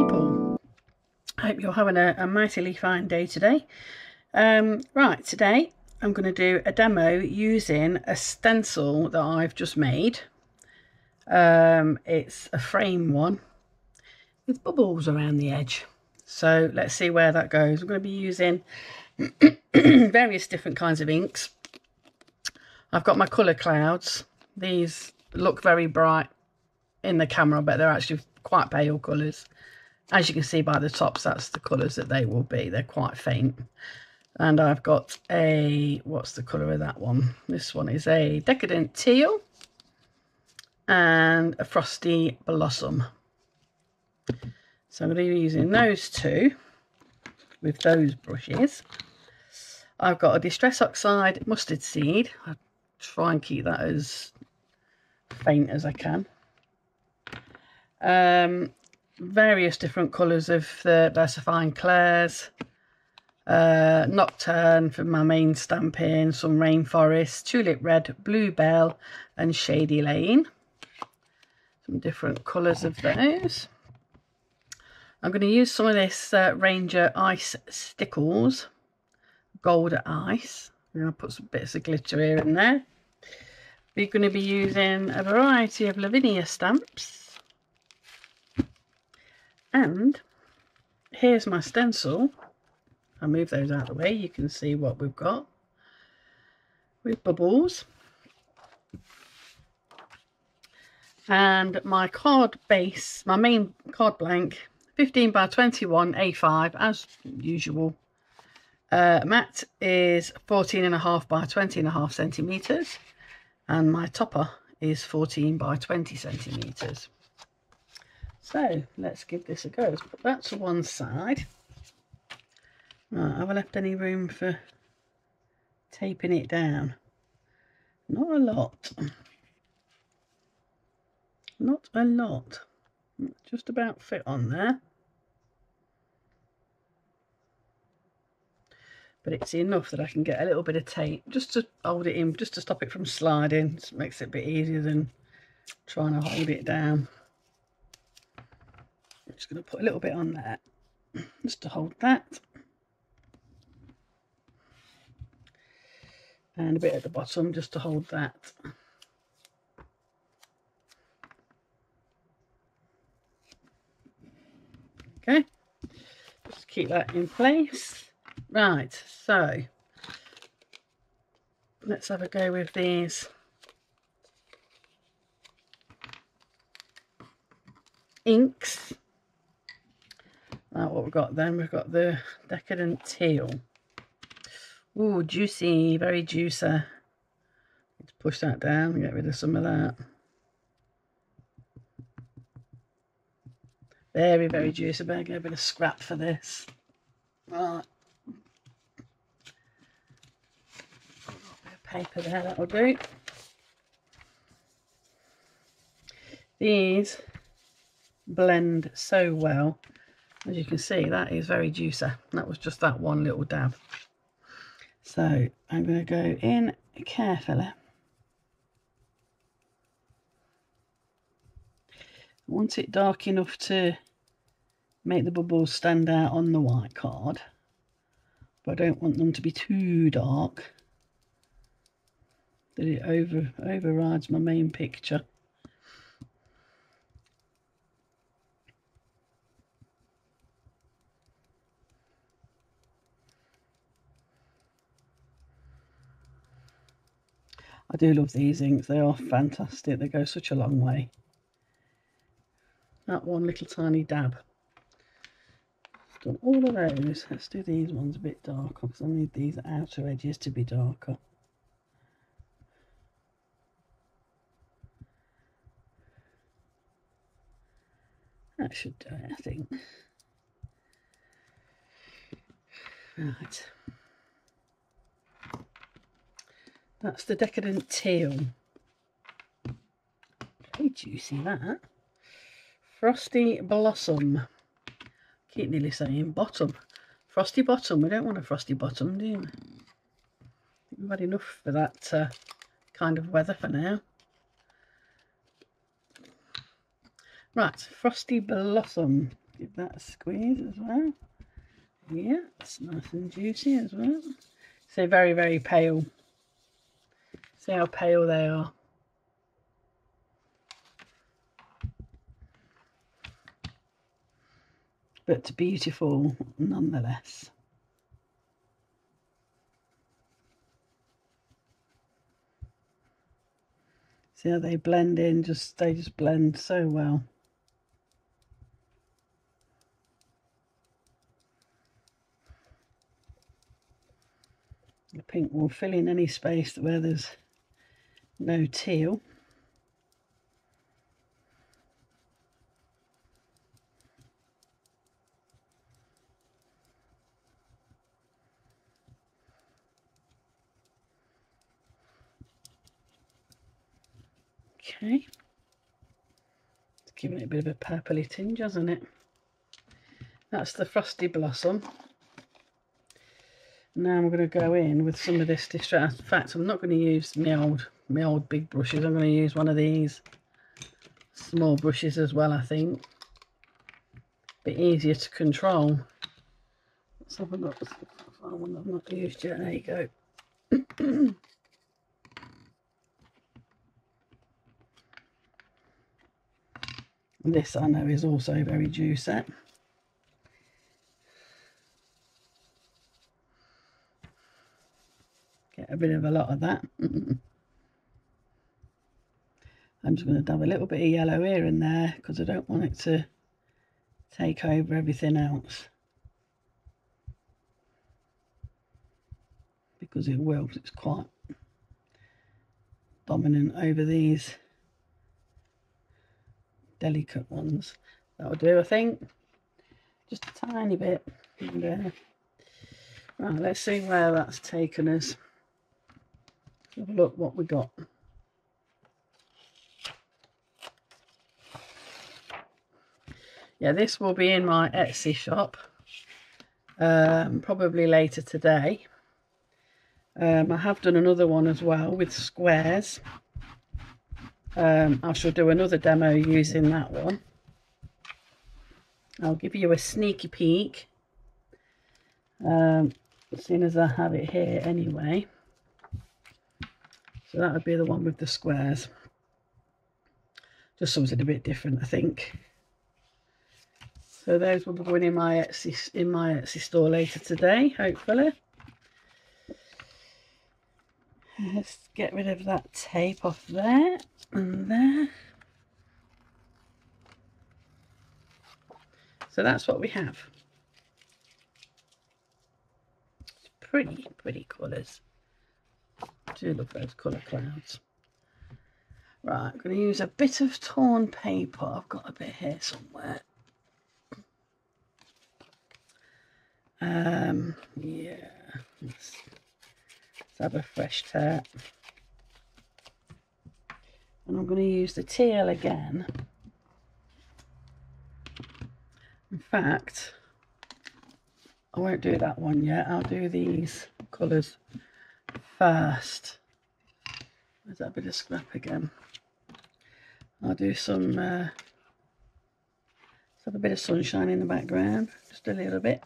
people. I hope you're having a mightily fine day today. Right, today I'm going to do a demo using a stencil that I've just made. It's a frame one with bubbles around the edge. So let's see where that goes. I'm going to be using various different kinds of inks. I've got my colour clouds. These look very bright in the camera, but they're actually quite pale colours. As you can see by the tops, that's the colours that they will be. They're quite faint. And I've got a, what's the colour of that one? This one is a Decadent Teal and a Frosty Blossom. So I'm going to be using those two with those brushes. I've got a Distress Oxide Mustard Seed. I try and keep that as faint as I can. Various different colours of the Versifying Clairs, Nocturne for my main stamping, some Rainforest, Tulip Red, Bluebell and Shady Lane. Some different colours of those. I'm going to use some of this Ranger Ice Stickles, Gold Ice. I'm going to put some bits of glitter here and there. We're going to be using a variety of Lavinia stamps. And here's my stencil. I'll move those out of the way. You can see what we've got with bubbles. And my card base, my main card blank, 15 by 21 A5 as usual. Mat is 14.5 by 20.5 centimetres. And my topper is 14 by 20 centimetres. So let's give this a go. Let's put that to one side. Right, have I left any room for taping it down? Not a lot. Not a lot. Just about fit on there. But it's enough that I can get a little bit of tape just to hold it in, just to stop it from sliding. It makes it a bit easier than trying to hold it down. I'm just going to put a little bit on there, just to hold that. And a bit at the bottom, just to hold that. Okay, just keep that in place. Right, so let's have a go with these inks. Right, what we've got then, we've got the Decadent Teal. Ooh, juicy, very juicy. Let's push that down and get rid of some of that. Very, very juicy. Better get a bit of scrap for this. Right. A bit of paper there, that'll do. These blend so well. As you can see, that is very juicy. That was just that one little dab. So I'm going to go in carefully. I want it dark enough to make the bubbles stand out on the white card, but I don't want them to be too dark that it overrides my main picture. I do love these inks, they are fantastic, they go such a long way. That one little tiny dab. I've done all of those. Let's do these ones a bit darker because I need these outer edges to be darker. That should do it, I think. Right. That's the Decadent Teal. Very juicy, that. Frosty Blossom. Keep nearly saying bottom. Frosty bottom. We don't want a frosty bottom, do we? We've had enough for that kind of weather for now. Right, Frosty Blossom. Give that a squeeze as well. Yeah, it's nice and juicy as well. So very, very pale. See how pale they are. But beautiful nonetheless. See how they blend in, they just blend so well. The pink will fill in any space where there's no teal. Okay, it's giving it a bit of a purpley tinge, hasn't it? That's the Frosty Blossom. Now I'm going to go in with some of this distress. In fact, I'm not going to use my old big brushes. I'm going to use one of these small brushes as well, I think. A bit easier to control. Let's have a look. Find one I've not used yet. There you go. This I know is also very juicy. Get a bit of a lot of that. I'm just going to dab a little bit of yellow here and there because I don't want it to take over everything else. Because it will, it's quite dominant over these delicate ones. That'll do, I think. Just a tiny bit. And, right, let's see where that's taken us. Have a look what we got. Yeah, this will be in my Etsy shop probably later today. I have done another one as well with squares. I shall do another demo using that one. I'll give you a sneaky peek as soon as I have it here anyway. So that would be the one with the squares. Just something a bit different, I think. So those will be going in my Etsy store later today, hopefully. Let's get rid of that tape off there and there. So that's what we have. It's pretty colours. Do love those colour clouds. Right, I'm going to use a bit of torn paper. I've got a bit here somewhere. Yeah, let's have a fresh tap. And I'm going to use the teal again. In fact, I won't do that one yet. I'll do these colours first. There's that bit of scrap again. I'll do some, let's have a bit of sunshine in the background, just a little bit.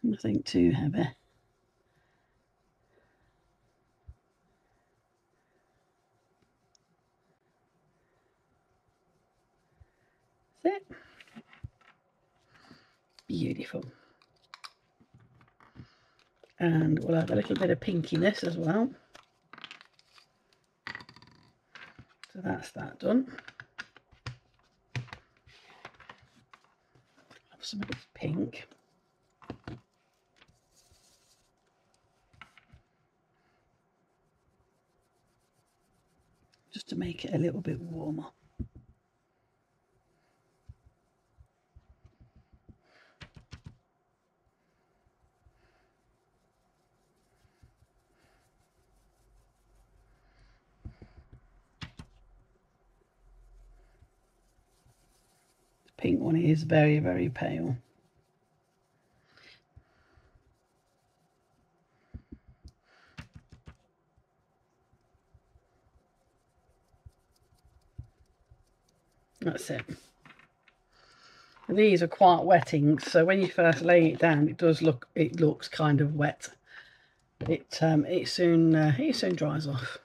Nothing too heavy. That's it. Beautiful. And we'll have a little bit of pinkiness as well. So that's that done. Have some of this pink. Just to make it a little bit warmer. The pink one is very, very pale. That's it. These are quite wet inks, so when you first lay it down, it looks kind of wet. It soon dries off.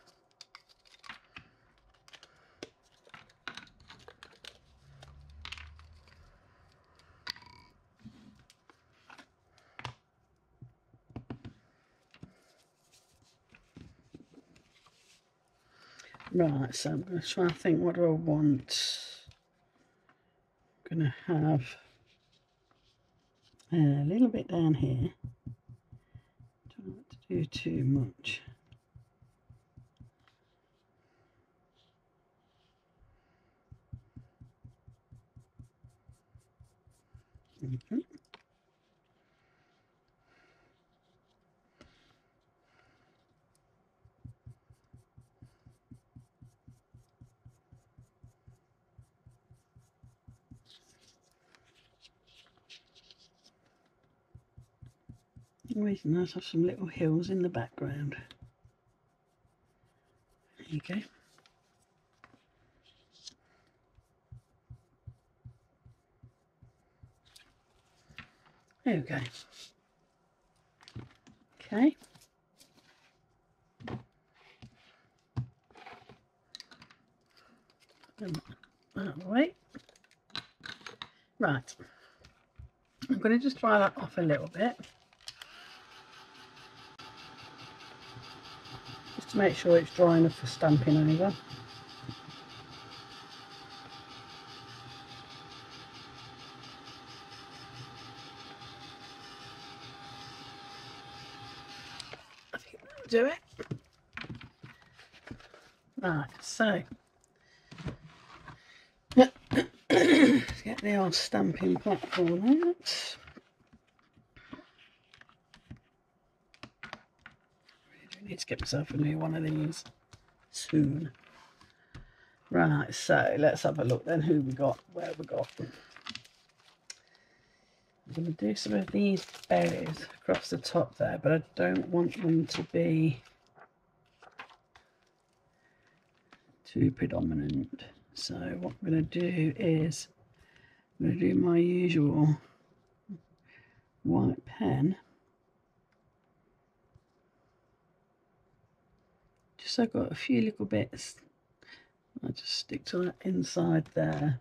Right, so I'm going to try and think, what do I want? I'm going to have a little bit down here. Don't want to do too much. Always nice to have some little hills in the background. There you go. There we go. Okay. Out of the way. Right. I'm going to just dry that off a little bit. Just to make sure it's dry enough for stamping over. I think that'll do it. Right, so let's get the old stamping platform out. I need to get myself a new one of these soon. Right, so let's have a look then who we got, where we got. I'm going to do some of these berries across the top there, but I don't want them to be too predominant. So what I'm going to do is I'm going to do my usual white pen. Just so I've got a few little bits. I just stick to that inside there.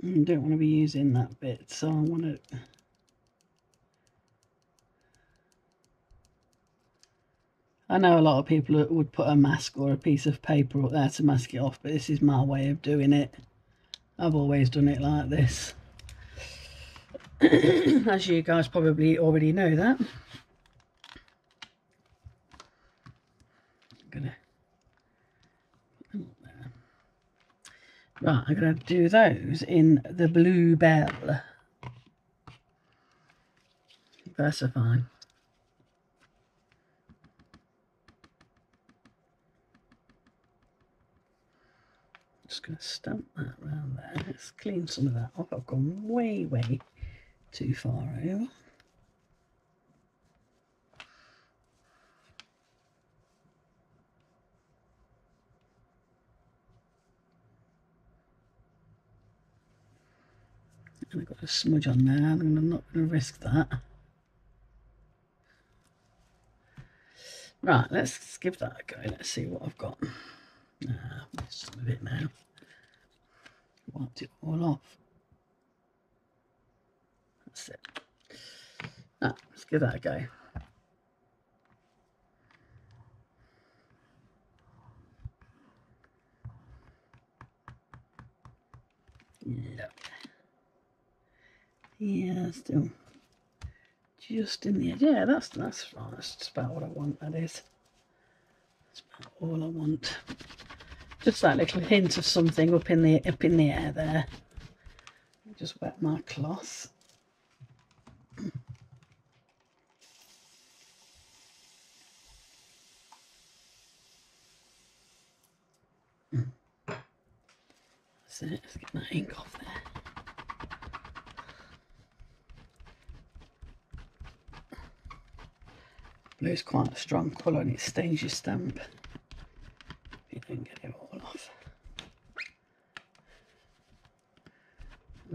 I don't want to be using that bit, so I want to I know a lot of people would put a mask or a piece of paper up there to mask it off, but this is my way of doing it. I've always done it like this. As you guys probably already know that. I'm gonna put them up there. Right, I'm gonna do those in the Bluebell VersaFine. Just going to stamp that around there. Let's clean some of that off. I've gone way too far over. And I've got a smudge on there. I'm not going to risk that. Right, let's give that a go. Let's see what I've got. Missed some of it now. Wiped it all off. That's it. Let's give that a go. Yeah, still just in the edge. Yeah, that's right. That's just about what I want. That is. That's about all I want. Just that little hint of something up in the air there. Just wet my cloth. That's it. Let's get that ink off there. Blue is quite a strong colour and it stains your stamp if you don't get it all off.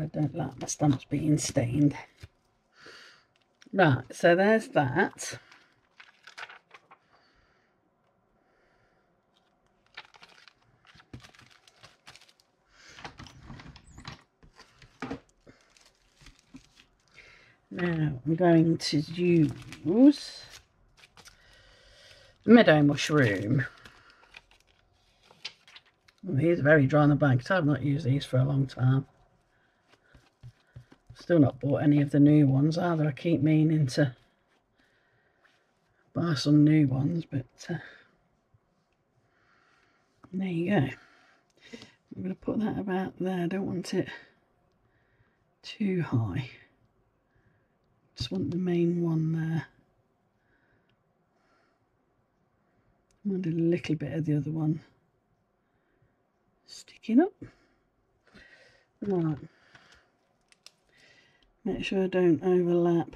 I don't like my stamps being stained. Right, so there's that. Now I'm going to use the meadow mushroom. Well, these are very dry on the back. I've not used these for a long time. Still not bought any of the new ones either. I keep meaning to buy some new ones, but there you go. I'm going to put that about there. I don't want it too high. Just want the main one there. I want a little bit of the other one sticking up. Right. Make sure I don't overlap.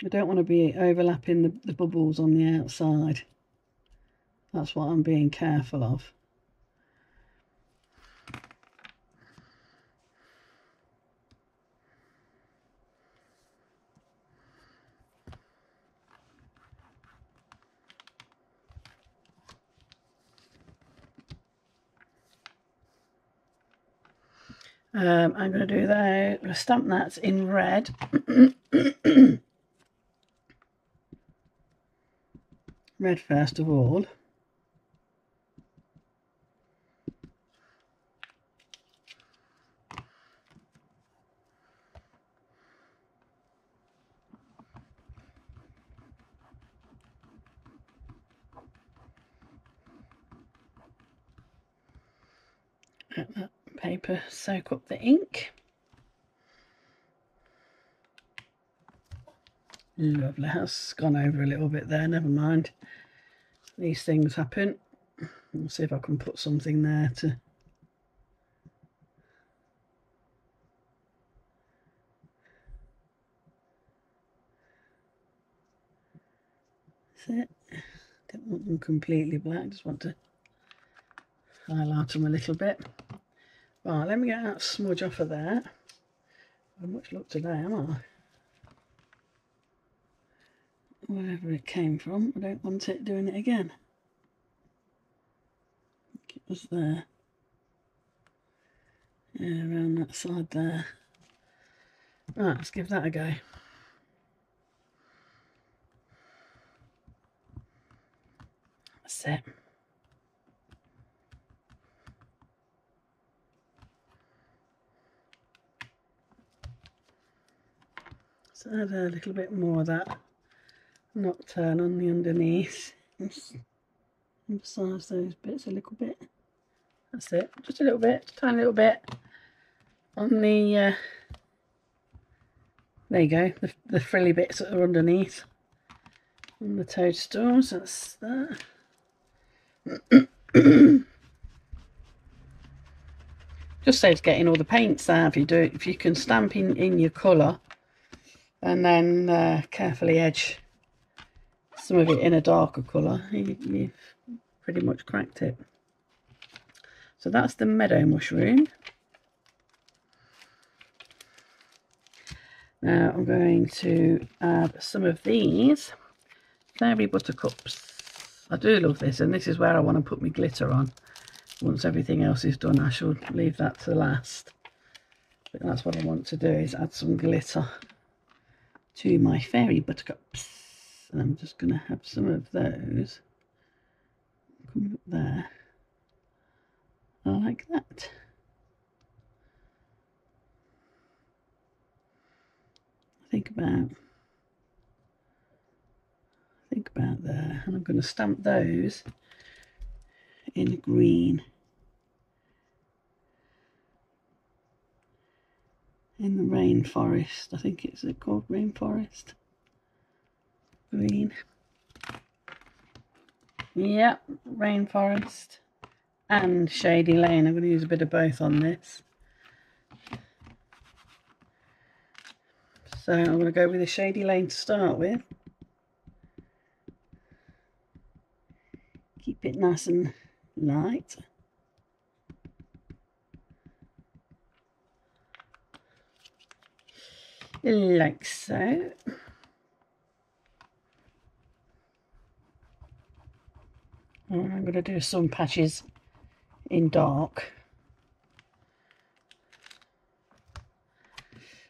I don't want to be overlapping the bubbles on the outside. That's what I'm being careful of. I'm going to do that. Stamp that in red. Red first of all. Let that paper soak up the ink. Lovely, that's gone over a little bit there, never mind. These things happen. I'll see if I can put something there to... That's it. Don't want them completely black, just want to highlight them a little bit. Right, let me get that smudge off of there. Not much luck today, am I? Wherever it came from, I don't want it doing it again. I think it was there. Yeah, around that side there. Right, let's give that a go. That's it. So add a little bit more of that nocturne on the underneath. Emphasise those bits a little bit. That's it, just a little bit, just a tiny little bit on the there you go, the frilly bits that are underneath on the toadstools. That's that. Just saves getting all the paints out. If you can stamp in your colour and then carefully edge some of it in a darker colour, you've pretty much cracked it. So that's the meadow mushroom. Now I'm going to add some of these fairy buttercups. I do love this, and this is where I want to put my glitter on. Once everything else is done, I should leave that to last. But that's what I want to do, is add some glitter to my fairy buttercups. And I'm just going to have some of those coming up there. Like that. Think about there, and I'm going to stamp those in green, in the rainforest. I think it's called rainforest green. Yep, rainforest and shady lane. I'm going to use a bit of both on this. So I'm going to go with the shady lane to start with. Keep it nice and light. like so. And I'm going to do some patches in dark.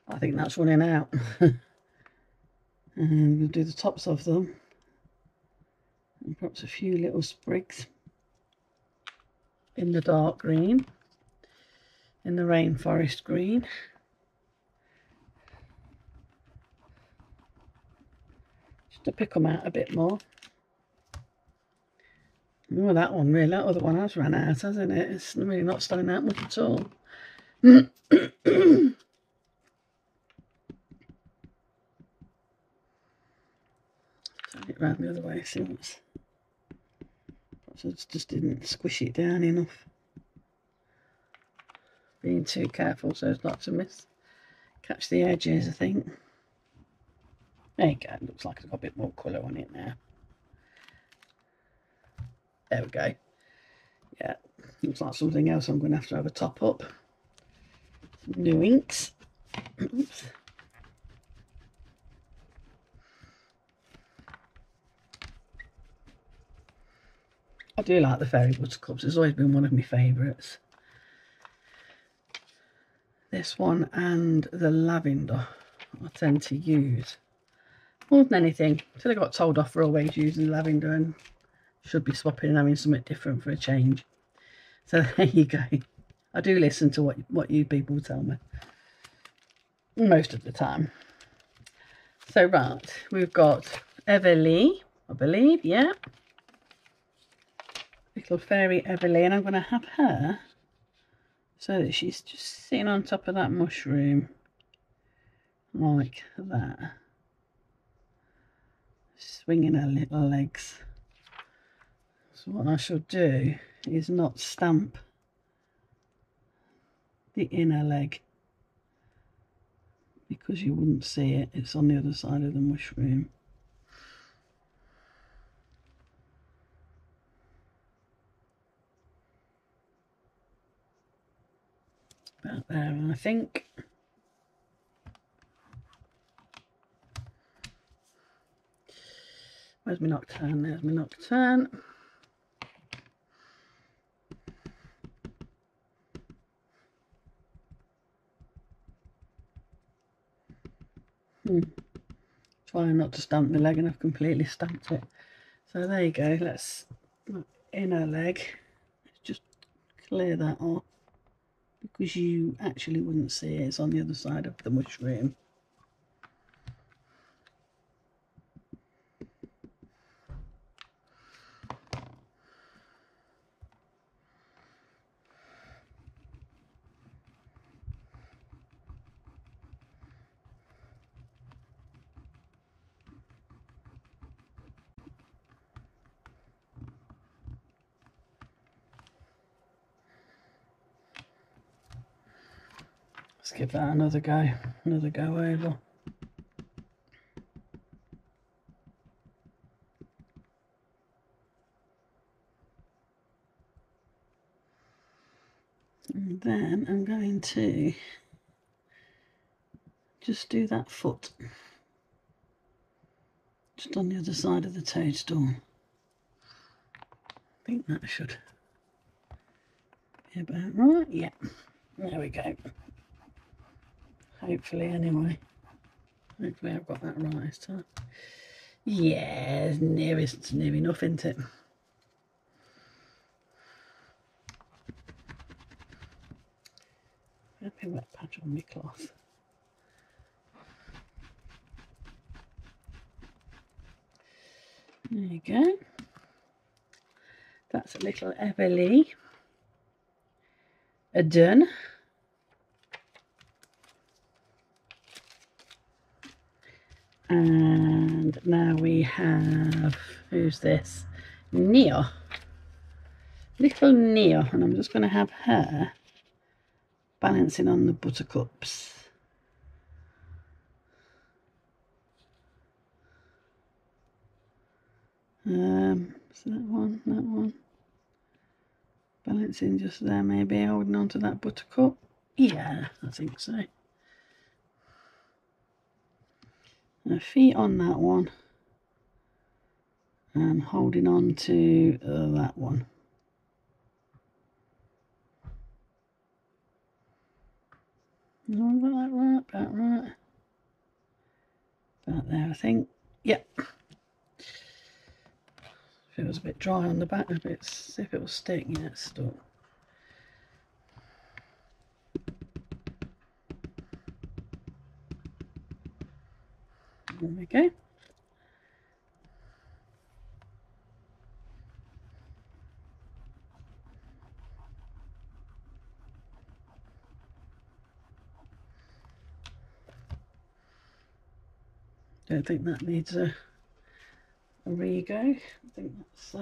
I think that's running out. And we'll do the tops of them. And perhaps a few little sprigs in the dark green, in the rainforest green. Just to pick them out a bit more. Oh, that one really, that other one has run out, hasn't it? It's really not standing out much at all. Turn it round the other way, see what's... Perhaps I just didn't squish it down enough. Being too careful so as not to catch the edges, I think. There you go, looks like it's got a bit more colour on it now. There we go. Yeah, looks like something else I'm going to have a top up. Some new inks. Oops. I do like the fairy buttercups. It's always been one of my favourites. This one and the lavender I tend to use more than anything. Until I got told off for always using lavender and should be swapping and having something different for a change. So there you go. I do listen to what you people tell me. Most of the time. So right, we've got Everly, I believe, yeah. Little fairy Everly, and I'm going to have her so that she's just sitting on top of that mushroom like that, swinging her little legs. So what I should do is not stamp the inner leg, because you wouldn't see it, it's on the other side of the mushroom. About there, I think. Where's my nocturne? There's my nocturne. Trying not to stamp the leg, and I've completely stamped it. So there you go. Let's inner leg. Let's just clear that off, because you actually wouldn't see it. It's on the other side of the mushroom. Let's give that another go over. And then I'm going to just do that foot, just on the other side of the toadstool. I think that should be about right. Yeah, there we go. Hopefully, anyway. Hopefully I've got that right this time. Yeah, it's near enough, isn't it? A wet patch on my cloth. There you go. That's a little Everly done. And now we have, who's this? Nia. Little Nia. And I'm just going to have her balancing on the buttercups. So that one. Balancing just there, maybe holding on to that buttercup. Yeah, I think so. feet on that one and holding on to that one. About right, about right. About there, I think. Yep. Feels a bit dry on the back, a bit as if it will stick. Yeah, it's stuck. There we go. Don't think that needs a re-go. I think that's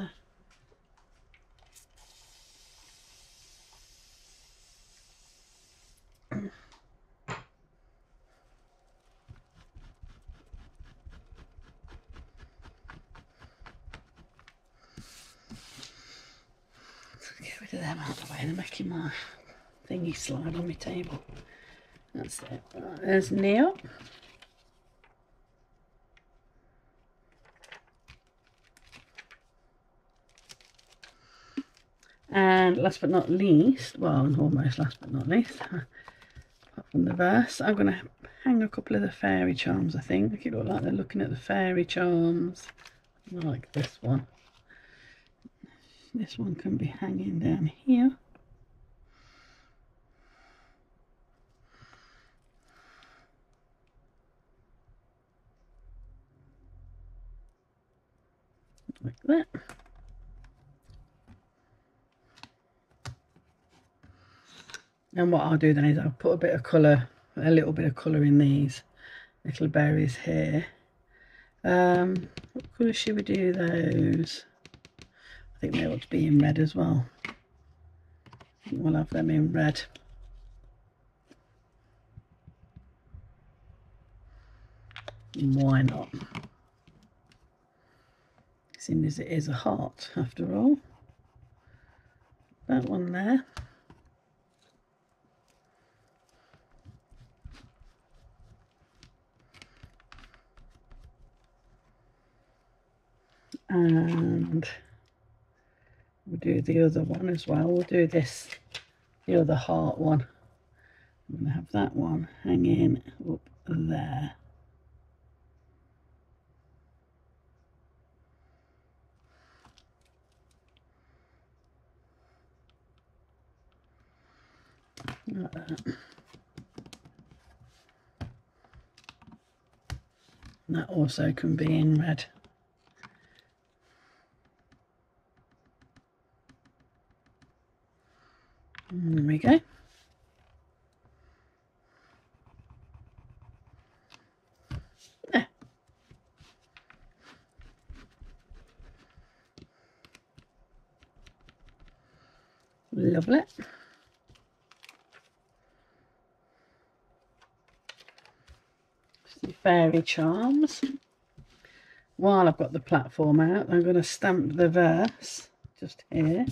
get rid of them out of the way. They're making my thingy slide on my table. That's it. Right, there's Neil. And last but not least, well, almost last but not least, apart from the verse, I'm going to hang a couple of the fairy charms, I think. Make it look like they're looking at the fairy charms. Like this one. This one can be hanging down here. Like that. And what I'll do then is I'll put a bit of colour, a little bit of colour in these little berries here. What colour should we do those? I think they ought to be in red as well. I think we'll have them in red. Why not? Seeing as it is a heart after all. That one there. And we'll do the other one as well. We'll do this, the other heart one. I'm going to have that one hanging up there. Like that. And that also can be in red. There we go. There. Lovely. Some fairy charms. While I've got the platform out, I'm going to stamp the verse just here.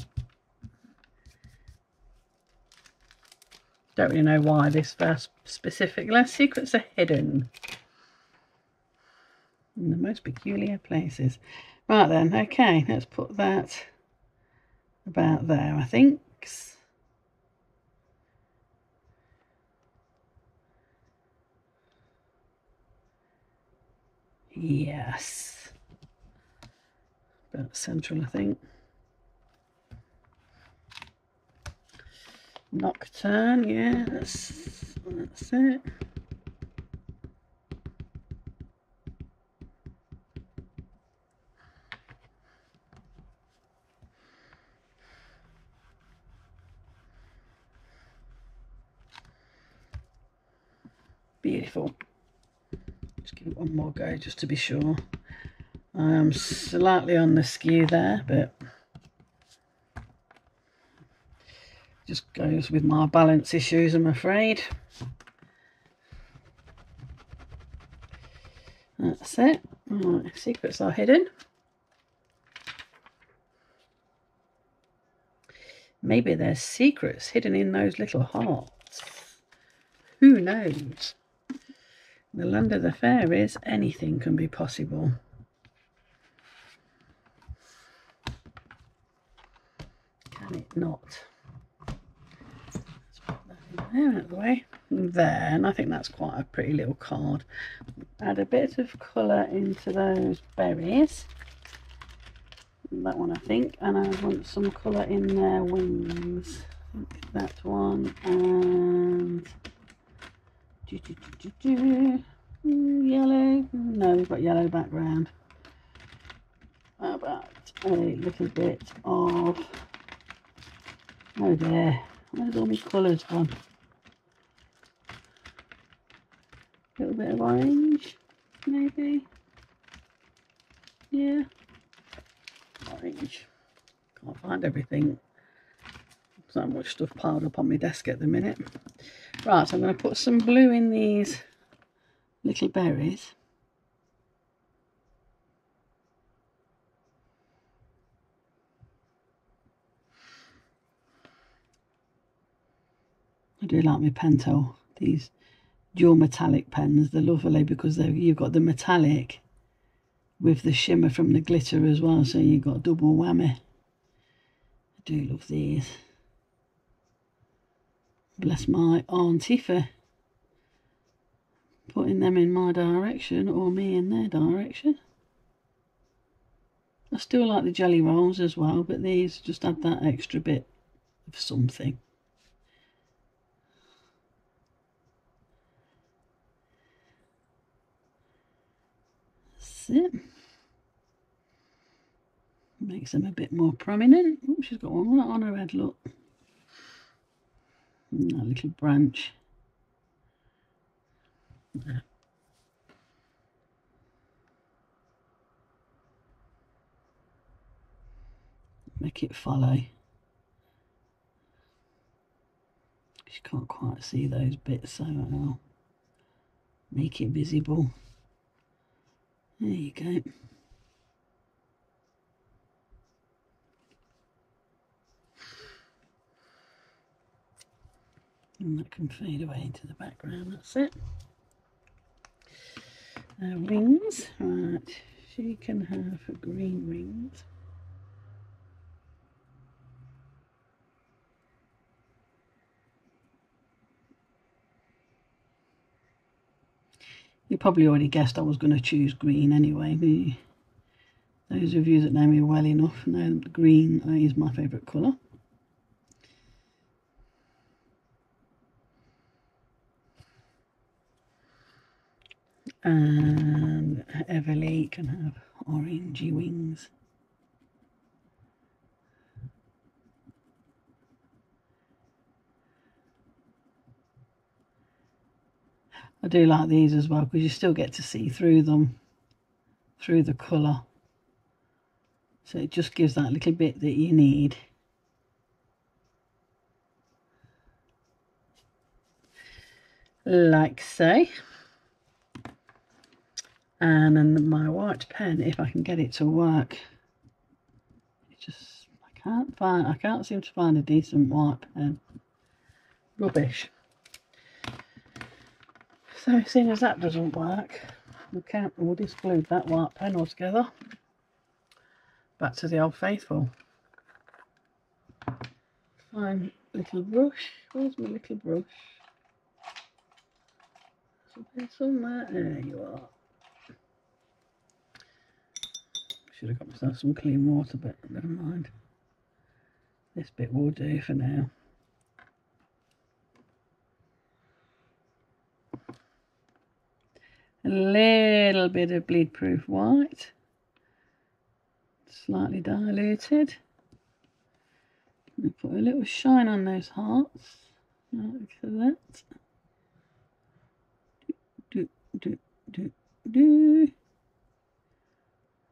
Don't really know why this verse specifically. Secrets are hidden in the most peculiar places. Right then, okay, let's put that about there, I think. Yes. About central, I think. Nocturne, yeah, that's it. Beautiful. Just give it one more go just to be sure. I'm slightly on the skew there, but just goes with my balance issues, I'm afraid. That's it. Right, secrets are hidden. Maybe there's secrets hidden in those little hearts. Who knows? The land of the fairies, anything can be possible. Can it not? Let's put that in there out of the way. There, and I think that's quite a pretty little card. Add a bit of colour into those berries. That one I think, and I want some colour in their wings. I think that one, and yellow. No, we've got yellow background. How about a little bit of, oh dear, where's all my colours gone? A little bit of orange, maybe. Yeah, orange. Can't find everything. So much stuff piled up on my desk at the minute. Right, so I'm going to put some blue in these little berries. I do like my Pentel, these dual metallic pens. They're lovely because you've got the metallic with the shimmer from the glitter as well, so you've got double whammy. I do love these. Bless my auntie for putting them in my direction, or me in their direction. I still like the jelly rolls as well, but these just add that extra bit of something. That's it. Makes them a bit more prominent. Oh, she's got one right on her head, look. And that little branch. There. Make it follow. She can't quite see those bits, so I'll make it visible. There you go. And that can fade away into the background, that's it. Rings, right, she can have green rings. You probably already guessed I was going to choose green anyway. Those of you that know me well enough know that green is my favourite colour. And Everly can have orangey wings. I do like these as well because you still get to see through them, through the colour. So it just gives that little bit that you need. Like so. And then my white pen, if I can get it to work. I can't seem to find a decent white pen. Rubbish. So seeing as that doesn't work, we'll just glue that white pen all together. Back to the old faithful. Fine little brush. Where's my little brush? Somewhere. There you are. Should have got myself some clean water, but never mind. This bit will do for now. A little bit of bleed proof white, slightly diluted. Put a little shine on those hearts, like that.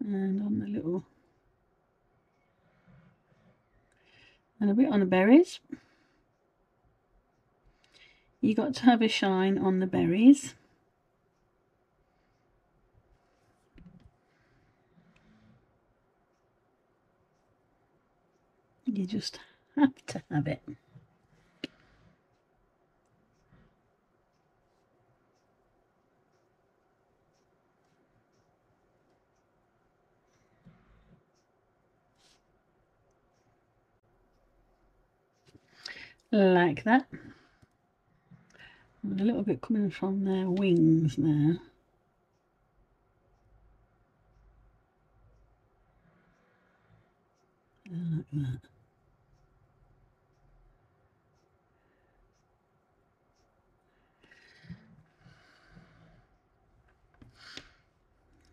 And on the little, and a bit on the berries. You got to have a shine on the berries. You just have to have it. like that. And a little bit coming from their wings now. Like that.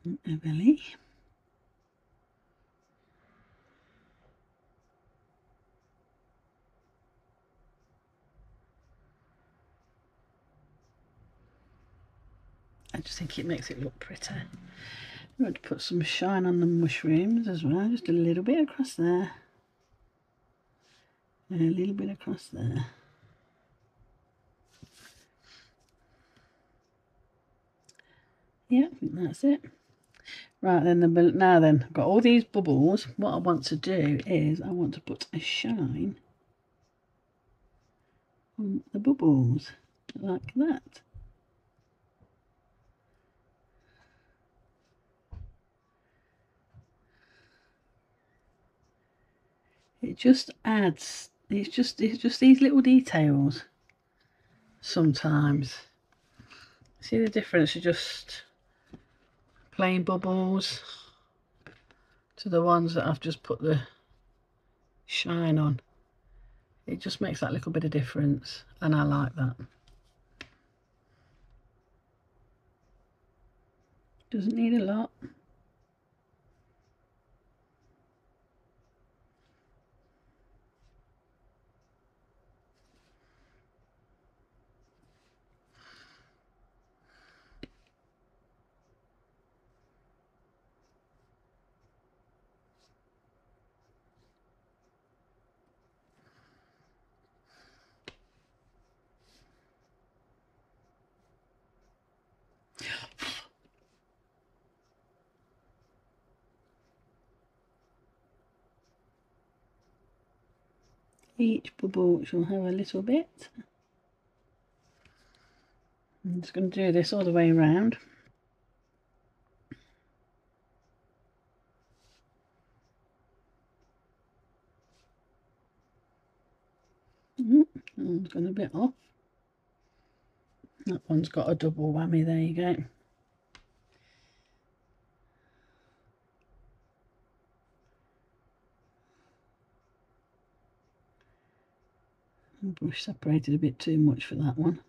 And a belly. I just think it makes it look pretty. I'm going to put some shine on the mushrooms as well, just a little bit across there. And a little bit across there. Yeah, I think that's it. Right, then now then, I've got all these bubbles. What I want to do is I want to put a shine on the bubbles, like that. It just adds, it's just these little details sometimes. See the difference of just plain bubbles to the ones that I've just put the shine on. It just makes that little bit of difference, and I like that. Doesn't need a lot. Each bubble shall have a little bit. I'm just going to do this all the way around. That one's gone a bit off. That one's got a double whammy, there you go. The brush separated a bit too much for that one.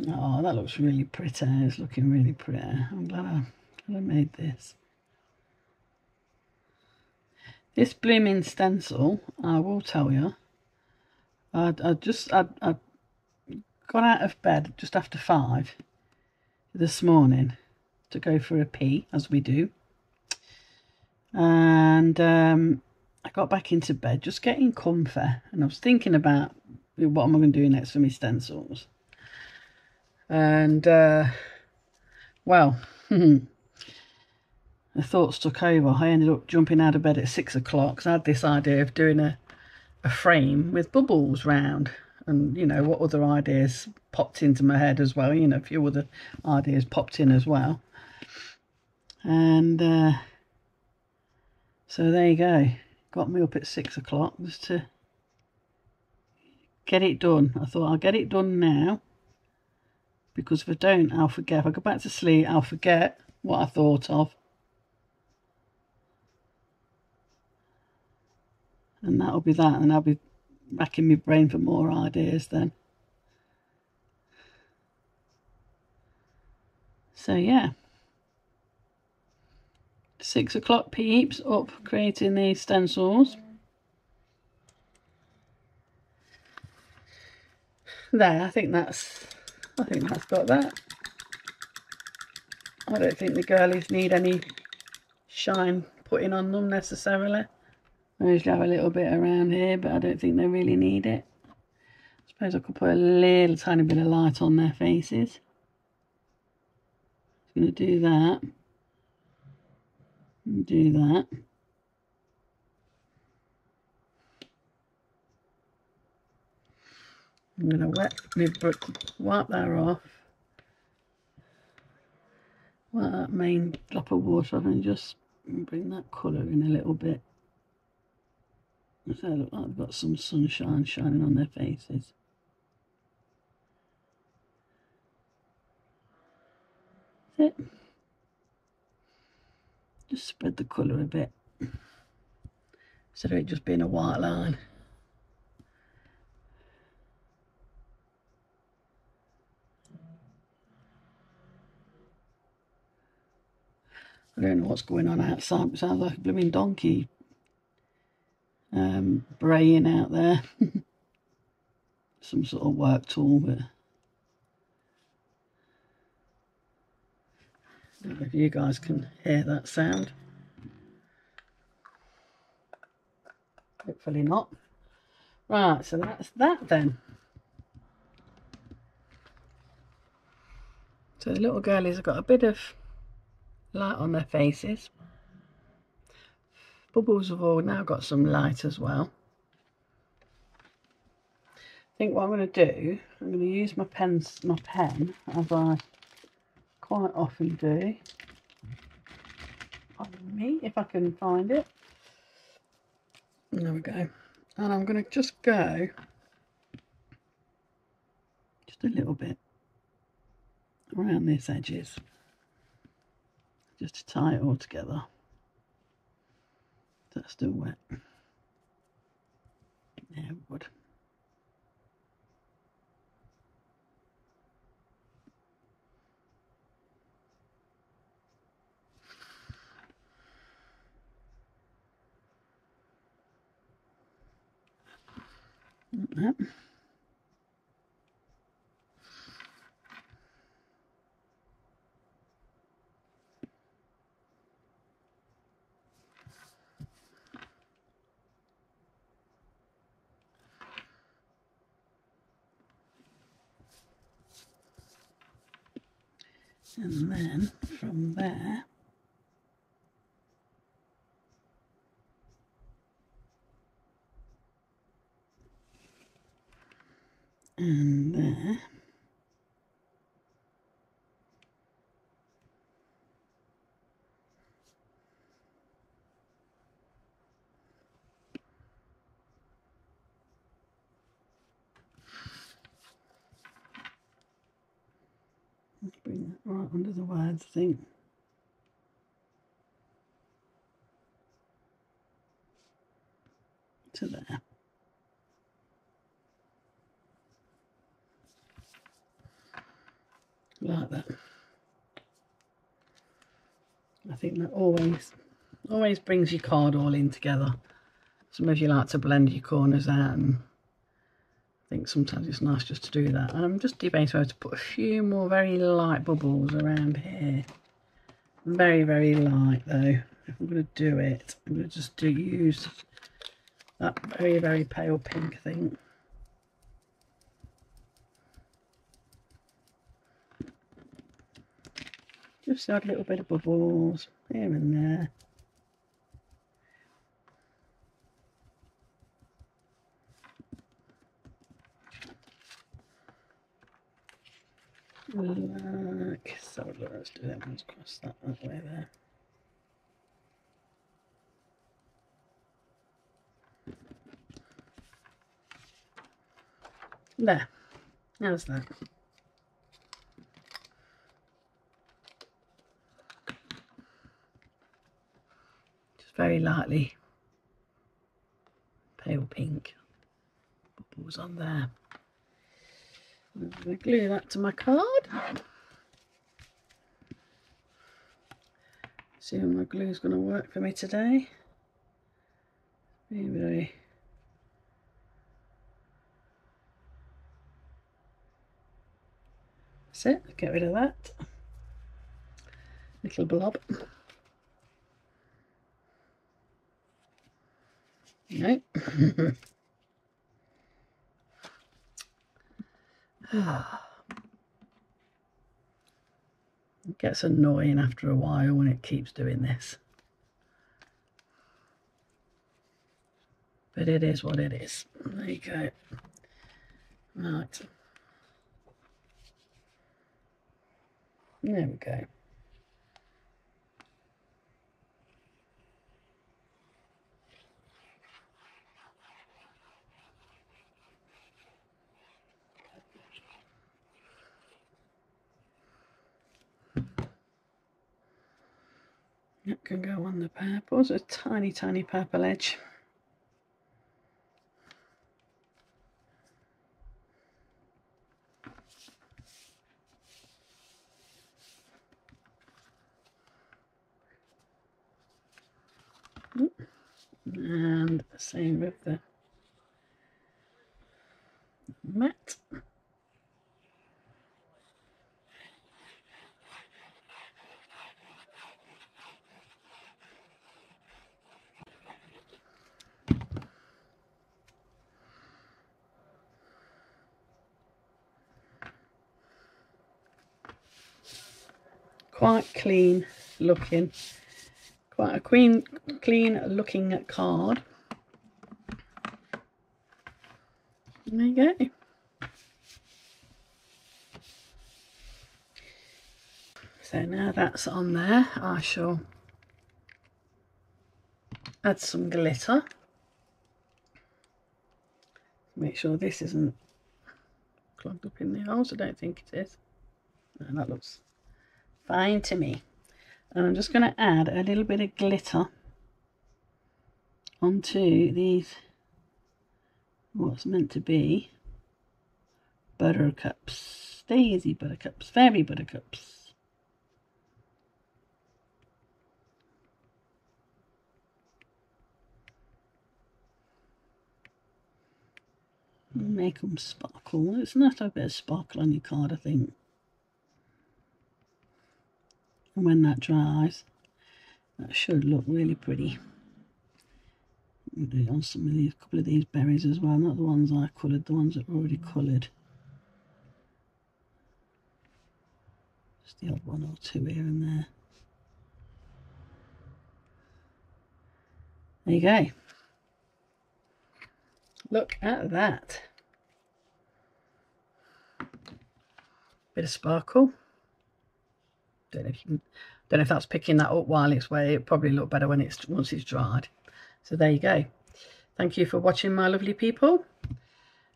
Oh, that looks really pretty. It's looking really pretty. I'm glad I made this. This blooming stencil, I will tell you, I got out of bed just after 5 this morning to go for a pee, as we do. And I got back into bed, just getting comfy. And I was thinking about what am I going to do next for my stencils. And, well, the thoughts took over. I ended up jumping out of bed at 6 o'clock because I had this idea of doing a frame with bubbles round. And, you know, what other ideas popped into my head as well. You know, a few other ideas popped in as well. And so there you go. Got me up at 6 o'clock just to get it done. I thought I'll get it done now, because if I don't, I'll forget. If I go back to sleep, I'll forget what I thought of. And that'll be that, and I'll be racking my brain for more ideas then. So yeah, 6 o'clock peeps up creating these stencils. There, I think that's got that. I don't think the girlies need any shine putting on them necessarily. I usually have a little bit around here, but I don't think they really need it. I suppose I could put a little tiny bit of light on their faces. I'm going to do that. And do that. I'm going to wipe that off. Wipe that main drop of water off and just bring that colour in a little bit. So they look like they've got some sunshine shining on their faces. That's it. Just spread the colour a bit instead of it just being a white line. I don't know what's going on outside, but it sounds like a blooming donkey braying out there. Some sort of work tool, but I don't know if you guys can hear that sound. Hopefully not. Right, so that's that then. So the little girlies have got a bit of light on their faces. Bubbles have all now got some light as well. I think what I'm going to do, I'm going to use my pen as I quite often do. Pardon me, if I can find it. There we go. And I'm going to just go just a little bit around these edges, just to tie it all together. That's still wet. Yeah, it would. Like that. And then from there, and there, let's bring that right under the words thing. To there. Like that. I think that always brings your card all in together. Some of you like to blend your corners out, and I think sometimes it's nice just to do that. And I'm just debating whether to put a few more very light bubbles around here. Very, very light though. If I'm going to do it, I'm going to just use that very, very pale pink thing. Just add a little bit of bubbles here and there. Like so. Let's do that. Let's cross that way there. There. How's that? Just very lightly pale pink bubbles on there. I'm going to glue that to my card. See if my glue is going to work for me today. Maybe. That's it, get rid of that little blob. No. It gets annoying after a while when it keeps doing this. But it is what it is. There you go. Right. There we go. That can go on the purples, a tiny, tiny purple edge. And same with the matte. Quite clean looking, quite a clean looking card. There you go. So now that's on there, I shall add some glitter. Make sure this isn't clogged up in the holes. I don't think it is. No, that looks fine to me. And I'm just going to add a little bit of glitter onto these, what's meant to be buttercups, daisy buttercups, fairy buttercups. Make them sparkle. It's not a bit of sparkle on your card, I think. And when that dries, that should look really pretty. We'll do it on some of these, a couple of these berries as well, not the ones I coloured, the ones that were already coloured. Just the odd one or two here and there. There you go. Look at that. Bit of sparkle. Don't know if that's picking that up while it's wet. It'll probably look better when once it's dried. So there you go. Thank you for watching, my lovely people,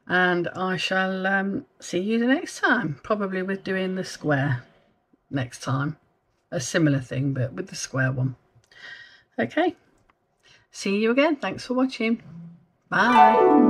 and I shall see you the next time, probably with doing the square next time, a similar thing but with the square one. Okay, see you again. Thanks for watching. Bye.